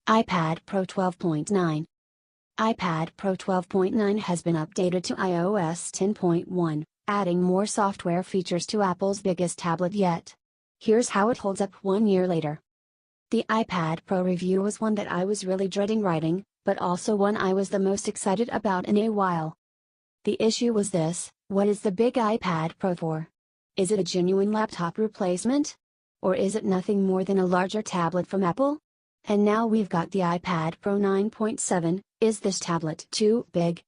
iPad Pro 12.9. iPad Pro 12.9 has been updated to iOS 10.1, adding more software features to Apple's biggest tablet yet. Here's how it holds up 1 year later. The iPad Pro review was one that I was really dreading writing, but also one I was the most excited about in a while. The issue was this: what is the big iPad Pro for? Is it a genuine laptop replacement? Or is it nothing more than a larger tablet from Apple? And now we've got the iPad Pro 9.7, is this tablet too big?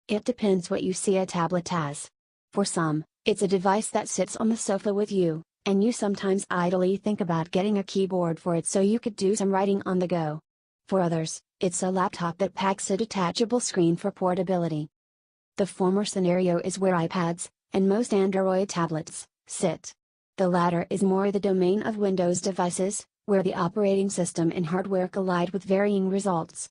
It depends what you see a tablet as. For some, it's a device that sits on the sofa with you, and you sometimes idly think about getting a keyboard for it so you could do some writing on the go. For others, it's a laptop that packs a detachable screen for portability. The former scenario is where iPads, and most Android tablets, sit. The latter is more the domain of Windows devices, where the operating system and hardware collide with varying results.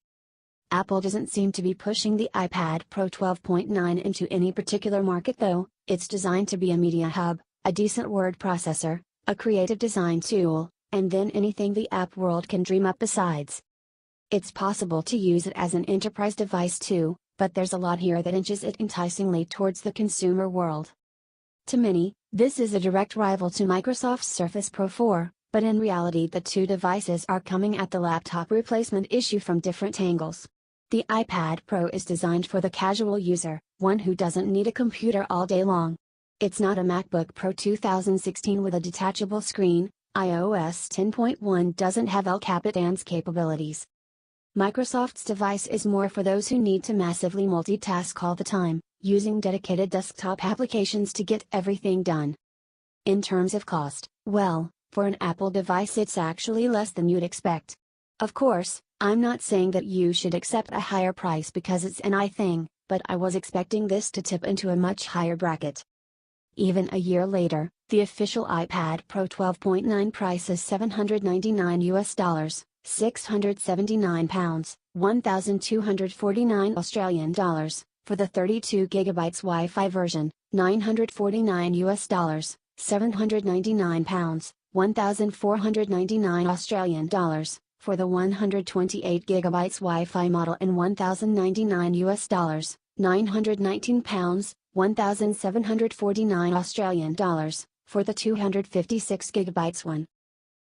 Apple doesn't seem to be pushing the iPad Pro 12.9 into any particular market though. It's designed to be a media hub, a decent word processor, a creative design tool, and then anything the app world can dream up besides. It's possible to use it as an enterprise device too, but there's a lot here that inches it enticingly towards the consumer world. To many, this is a direct rival to Microsoft's Surface Pro 4, but in reality the two devices are coming at the laptop replacement issue from different angles. The iPad Pro is designed for the casual user, one who doesn't need a computer all day long. It's not a MacBook Pro 2016 with a detachable screen. iOS 10.1 doesn't have El Capitan's capabilities. Microsoft's device is more for those who need to massively multitask all the time, using dedicated desktop applications to get everything done. In terms of cost, well, for an Apple device it's actually less than you'd expect. Of course, I'm not saying that you should accept a higher price because it's an iThing, but I was expecting this to tip into a much higher bracket. Even a year later, the official iPad Pro 12.9 price is $799, £679, 1,249 Australian dollars, for the 32GB Wi-Fi version, $949, £799, 1,499 Australian dollars, for the 128GB Wi-Fi model and $1,099, £919, 1,749 Australian dollars, for the 256GB one.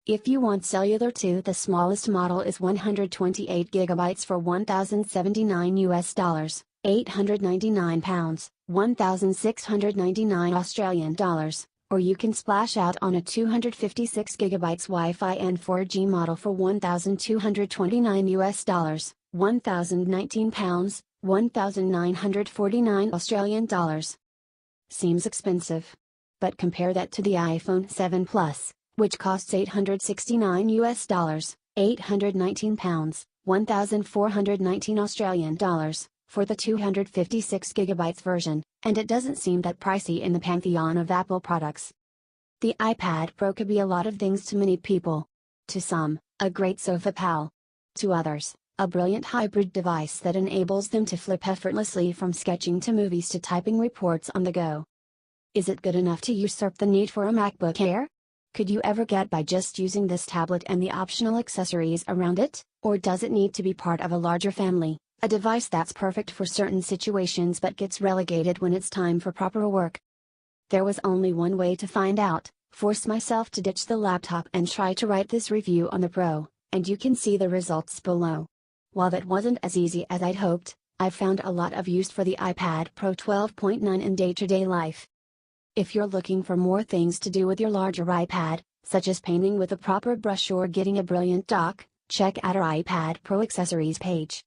If you want cellular too, the smallest model is 128GB for $1,079, £899, 1,699 Australian dollars, or you can splash out on a 256GB Wi-Fi and 4G model for $1,229, £1,019, 1,949 Australian dollars. Seems expensive. But compare that to the iPhone 7 Plus, which costs $869, £819, 1,419 Australian dollars, for the 256GB version, and it doesn't seem that pricey in the pantheon of Apple products. The iPad Pro could be a lot of things to many people. To some, a great sofa pal. To others, a brilliant hybrid device that enables them to flip effortlessly from sketching to movies to typing reports on the go. Is it good enough to usurp the need for a MacBook Air? Could you ever get by just using this tablet and the optional accessories around it, or does it need to be part of a larger family, a device that's perfect for certain situations but gets relegated when it's time for proper work? There was only one way to find out: force myself to ditch the laptop and try to write this review on the Pro, and you can see the results below. While that wasn't as easy as I'd hoped, I found a lot of use for the iPad Pro 12.9 in day-to-day life. If you're looking for more things to do with your larger iPad, such as painting with a proper brush or getting a brilliant dock, check out our iPad Pro accessories page.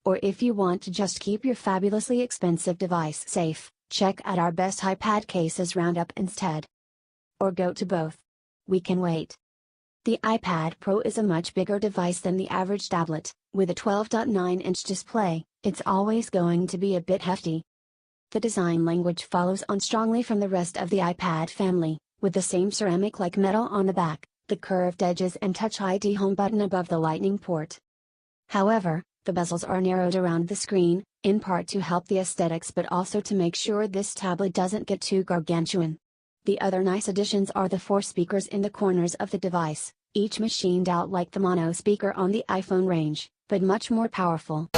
Or if you want to just keep your fabulously expensive device safe, check out our best iPad cases roundup instead. Or go to both. We can wait. The iPad Pro is a much bigger device than the average tablet. With a 12.9-inch display, it's always going to be a bit hefty. The design language follows on strongly from the rest of the iPad family, with the same ceramic-like metal on the back, the curved edges and Touch ID home button above the Lightning port. However, the bezels are narrowed around the screen, in part to help the aesthetics but also to make sure this tablet doesn't get too gargantuan. The other nice additions are the 4 speakers in the corners of the device, each machined out like the mono speaker on the iPhone range, but much more powerful.